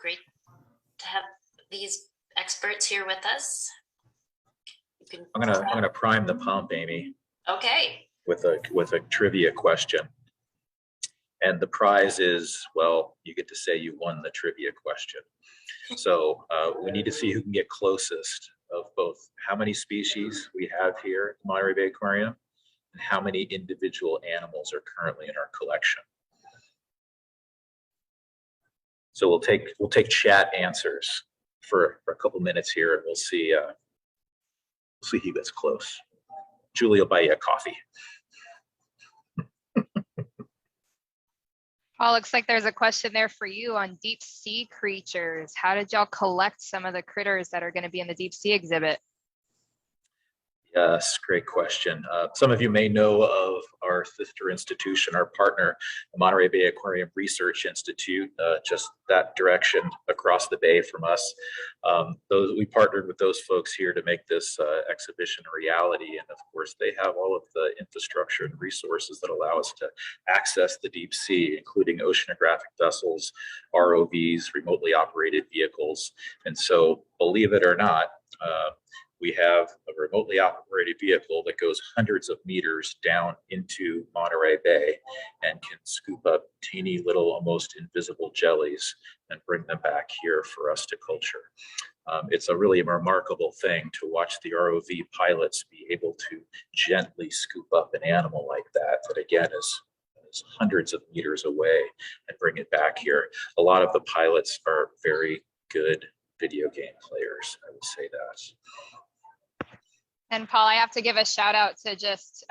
great to have these experts here with us. I'm gonna prime the pump, Amy. Okay. With a trivia question. And the prize is, well, you get to say you won the trivia question. So we need to see who can get closest of both how many species we have here at the Monterey Bay Aquarium and how many individual animals are currently in our collection. So we'll take chat answers for a couple minutes here, and we'll see who gets close. Julie will buy you a coffee. Paul, looks like there's a question there for you on deep sea creatures. How did y'all collect some of the critters that are going to be in the deep sea exhibit? Yes, great question. Some of you may know of our sister institution, our partner, the Monterey Bay Aquarium Research Institute, just that direction across the bay from us. We partnered with those folks here to make this exhibition a reality. And of course, they have all of the infrastructure and resources that allow us to access the deep sea, including oceanographic vessels, ROVs, remotely operated vehicles. And so, believe it or not, we have a remotely operated vehicle that goes hundreds of meters down into Monterey Bay and can scoop up teeny little, almost invisible jellies and bring them back here for us to culture. It's a really remarkable thing to watch the ROV pilots be able to gently scoop up an animal like that again is hundreds of meters away and bring it back here. A lot of the pilots are very good video game players, I would say that. And Paul, I have to give a shout out to just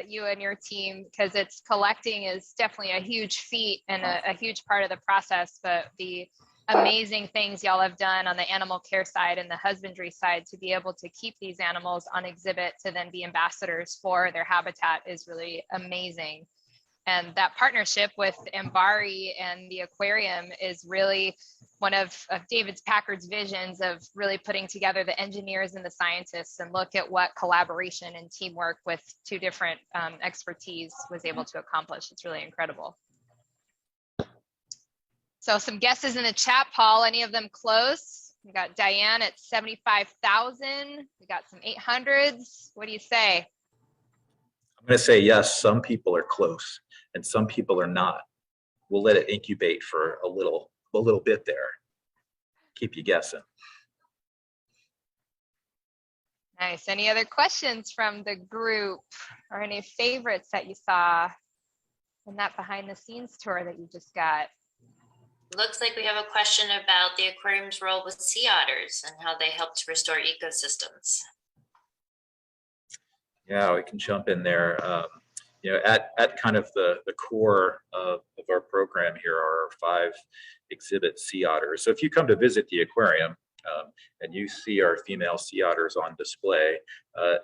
you and your team, because it's collecting is definitely a huge feat and a huge part of the process, but the amazing things y'all have done on the animal care side and the husbandry side to be able to keep these animals on exhibit to then be ambassadors for their habitat is really amazing. And that partnership with Mbari and the aquarium is really one of David Packard's visions of really putting together the engineers and the scientists and look at what collaboration and teamwork with two different expertise was able to accomplish. It's really incredible. So some guesses in the chat, Paul, any of them close? We got Diane at 75,000. We got some 800s. What do you say? I'm going to say yes, some people are close and some people are not. We'll let it incubate for a little bit there. Keep you guessing. Nice. Any other questions from the group or any favorites that you saw in that behind the scenes tour that you just got? Looks like we have a question about the aquarium's role with sea otters and how they help to restore ecosystems. Yeah, we can jump in there. You know, at kind of the core of our program here are our 5 exhibit sea otters. So if you come to visit the aquarium and you see our female sea otters on display,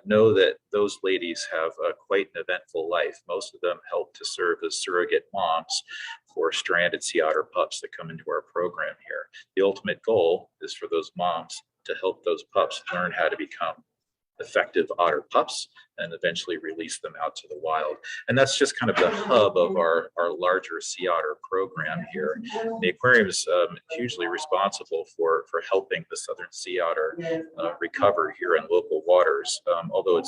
know that those ladies have quite an eventful life. Most of them help to serve as surrogate moms for stranded sea otter pups that come into our program here. The ultimate goal is for those moms to help those pups learn how to become effective otter pups and eventually release them out to the wild. And that's just kind of the hub of our larger sea otter program here. The aquarium is hugely responsible for helping the southern sea otter recover here in local waters, although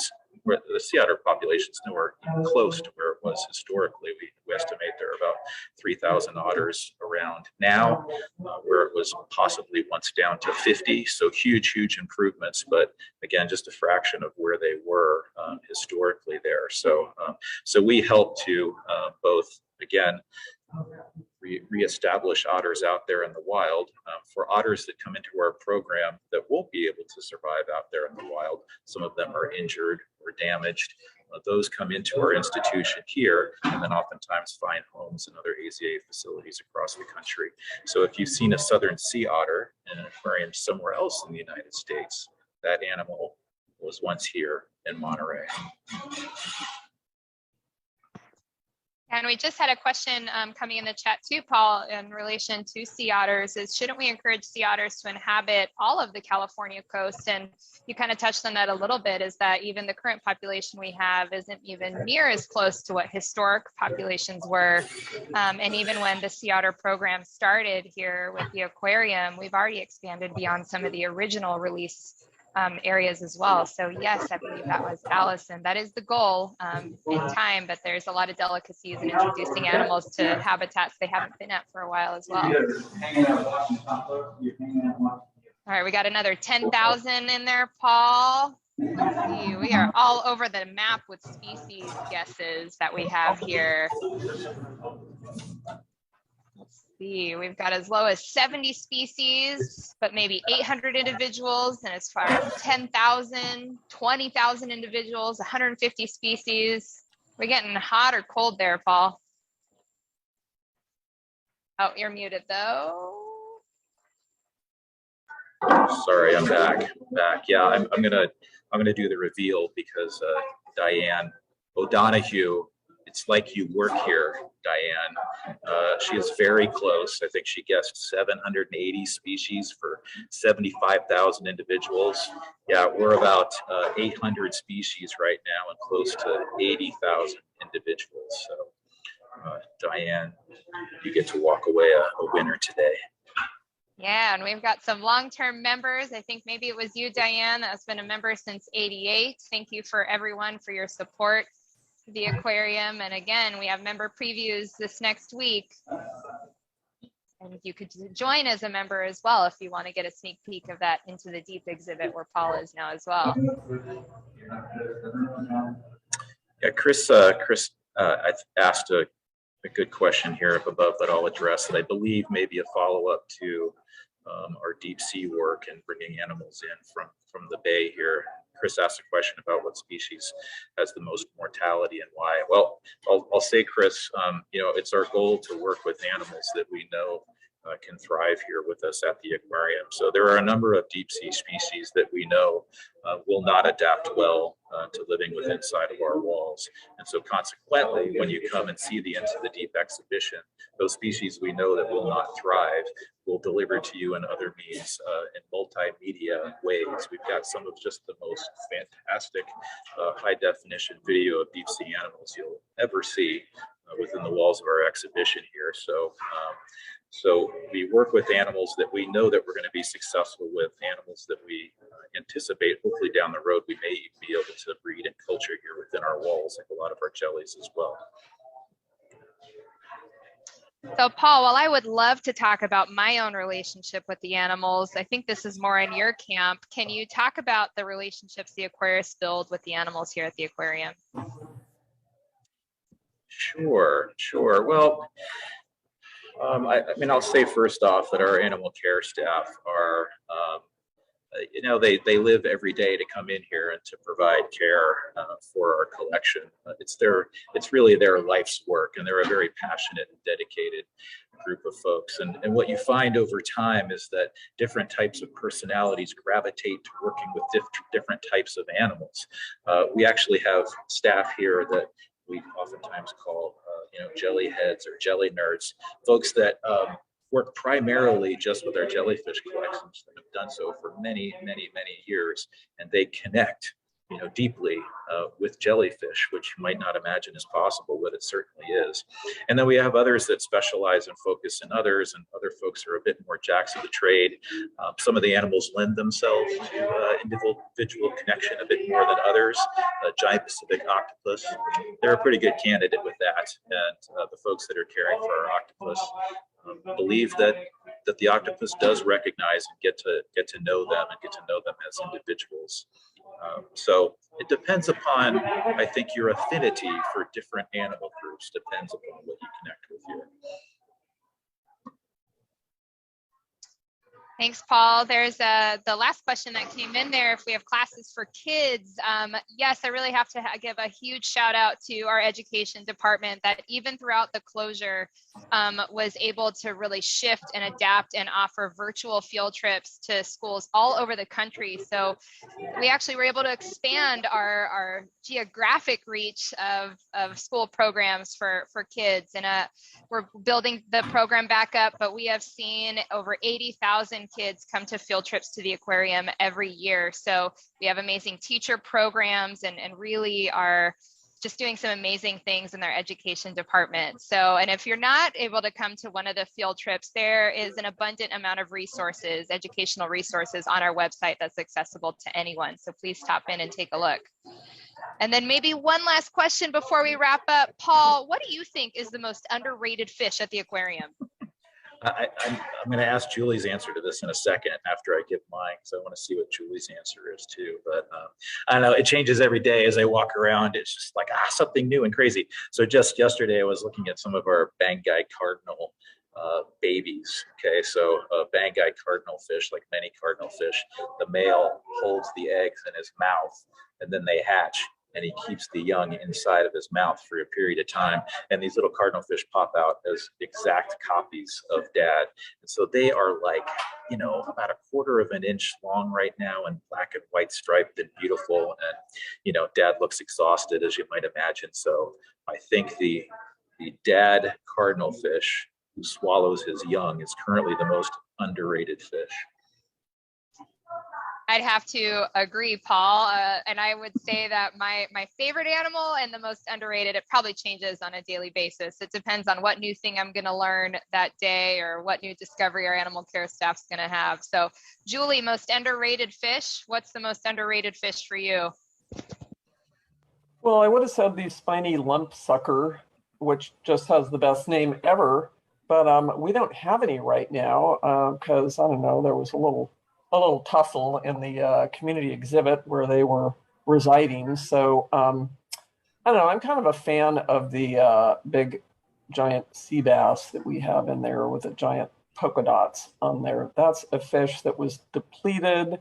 the sea otter population is nowhere even close to where it was historically. We estimate there are about 3,000 otters around now, where it was possibly once down to 50. So huge improvements, but again, just a fraction of where they were historically there. So we help to both, again, reestablish otters out there in the wild. For otters that come into our program that won't be able to survive out there in the wild, some of them are injured or damaged. Those come into our institution here and then oftentimes find homes in other AZA facilities across the country. So if you've seen a southern sea otter in an aquarium somewhere else in the United States, that animal was once here in Monterey. And we just had a question coming in the chat too, Paul, in relation to sea otters, is shouldn't we encourage sea otters to inhabit all of the California coast? And you kind of touched on that a little bit, is that even the current population we have isn't even near as close to what historic populations were. And even when the sea otter program started here with the aquarium, we've already expanded beyond some of the original release areas as well. So yes, I believe that was Allison. That is the goal in time, but there's a lot of delicacies in introducing animals to habitats they haven't been at for a while as well. All right, we got another 10,000 in there, Paul. Let's see, we are all over the map with species guesses that we have here. We've got as low as 70 species, but maybe 800 individuals, and as far as 10,000, 20,000 individuals, 150 species. We're getting hot or cold there, Paul? Oh, you're muted though. Sorry, I'm back. Yeah, I'm gonna do the reveal because Diane O'Donoghue. It's like you work here, Diane. She is very close. I think she guessed 780 species for 75,000 individuals. Yeah, we're about 800 species right now and close to 80,000 individuals. So, Diane, you get to walk away a winner today. Yeah, and we've got some long-term members. I think maybe it was you, Diane, that's been a member since '88. Thank you for everyone for your support. The aquarium, and again, we have member previews this next week, and you could join as a member as well if you want to get a sneak peek of that Into the Deep exhibit where Paul is now as well. Yeah, Chris I asked a good question here up above that I'll address, that I believe may be a follow-up to our deep sea work and bringing animals in from the bay here. Chris asked a question about what species has the most mortality and why. Well, I'll say, Chris, you know, it's our goal to work with animals that we know can thrive here with us at the aquarium. So there are a number of deep sea species that we know will not adapt well to living within inside of our walls. And so consequently, when you come and see the Into the Deep exhibition, those species we know that will not thrive will deliver to you in other means in multimedia ways. We've got some of just the most fantastic high definition video of deep sea animals you'll ever see within the walls of our exhibition here. So we work with animals that we know that we're going to be successful with, animals that we anticipate hopefully down the road we may be able to breed and culture here within our walls, like a lot of our jellies as well. So Paul, while I would love to talk about my own relationship with the animals, I think this is more in your camp. Can you talk about the relationships the aquarists build with the animals here at the aquarium? Sure. Well, I mean, I'll say first off that our animal care staff are, you know, they live every day to come in here and to provide care for our collection. It's really their life's work, and they're a very passionate and dedicated group of folks. And what you find over time is that different types of personalities gravitate to working with different types of animals. We actually have staff here that we oftentimes call, you know, jelly heads or jelly nerds, folks that work primarily just with our jellyfish collections that have done so for many years, and they connect, you know, deeply with jellyfish, which you might not imagine is possible, but it certainly is. And then we have others that specialize and focus in others, and other folks are a bit more jacks of the trade. Some of the animals lend themselves to individual connection a bit more than others. Giant Pacific octopus, they're a pretty good candidate with that. And the folks that are caring for our octopus believe that the octopus does recognize and get to know them and get to know them as individuals. So it depends upon, I think, your affinity for different animal groups depends upon what you connect with here. Thanks, Paul. There's the last question that came in there. If we have classes for kids, yes, I really have to give a huge shout out to our education department that even throughout the closure was able to really shift and adapt and offer virtual field trips to schools all over the country. So we actually were able to expand our geographic reach of school programs for kids. And we're building the program back up, but we have seen over 80,000 kids come to field trips to the aquarium every year. So we have amazing teacher programs and really are just doing some amazing things in their education department. So, and if you're not able to come to one of the field trips, there is an abundant amount of resources, educational resources on our website that's accessible to anyone. So please stop in and take a look. And then maybe one last question before we wrap up. Paul, what do you think is the most underrated fish at the aquarium? I'm going to ask Julie's answer to this in a second after I give mine, because I want to see what Julie's answer is too. But I don't know, it changes every day as I walk around. It's just like, something new and crazy. So just yesterday, I was looking at some of our Banggai cardinal babies. Okay, so a Banggai cardinal fish, like many cardinal fish, the male holds the eggs in his mouth and then they hatch. And he keeps the young inside of his mouth for a period of time. And these little cardinal fish pop out as exact copies of dad. And so they are like, about 1/4 of an inch long right now, and black and white striped and beautiful. And, dad looks exhausted, as you might imagine. So I think the dad cardinal fish who swallows his young is currently the most underrated fish. I'd have to agree, Paul. And I would say that my favorite animal and the most underrated, it probably changes on a daily basis. It depends on what new thing I'm going to learn that day or what new discovery our animal care staff's going to have. So, Julie, most underrated fish. What's the most underrated fish for you? Well, I would have said the spiny lump sucker, which just has the best name ever. But we don't have any right now because, I don't know, there was a little tussle in the community exhibit where they were residing. So I don't know, I'm kind of a fan of the big giant sea bass that we have in there with the giant polka dots on there. That's a fish that was depleted.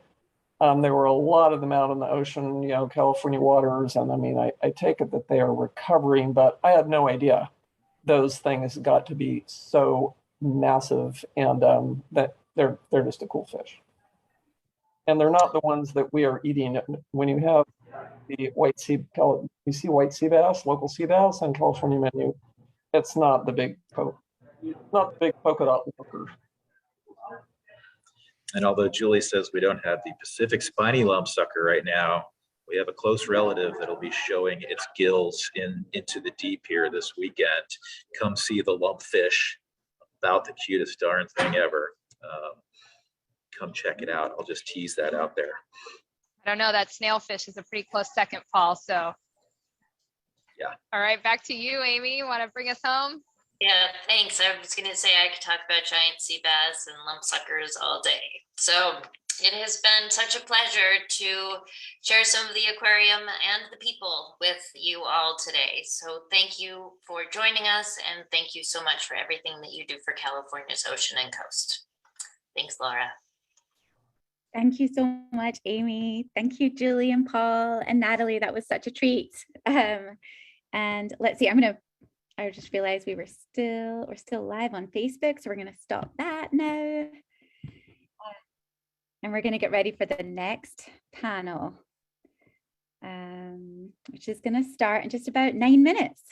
There were a lot of them out in the ocean, California waters. And I mean, I take it that they are recovering, but I had no idea those things got to be so massive, and that they're just a cool fish. And they're not the ones that we are eating. When you have the white sea bass, local sea bass on California menu, it's not the big polka dot looker. And although Julie says we don't have the Pacific spiny lump sucker right now, we have a close relative that'll be showing its gills into the deep here this weekend. Come see the lumpfish, about the cutest darn thing ever. Come check it out. I'll just tease that out there. I don't know, that snailfish is a pretty close second, Paul. So, yeah. All right, back to you, Amy. You want to bring us home? Yeah, thanks. I was going to say I could talk about giant sea bass and lump suckers all day. So it has been such a pleasure to share some of the aquarium and the people with you all today. So thank you for joining us, and thank you so much for everything that you do for California's ocean and coast. Thanks, Laura. Thank you so much, Amy. Thank you, Julie and Paul and Natalie. That was such a treat. And let's see, I just realized we're still live on Facebook. So we're going to stop that now. And we're going to get ready for the next panel, which is going to start in just about 9 minutes.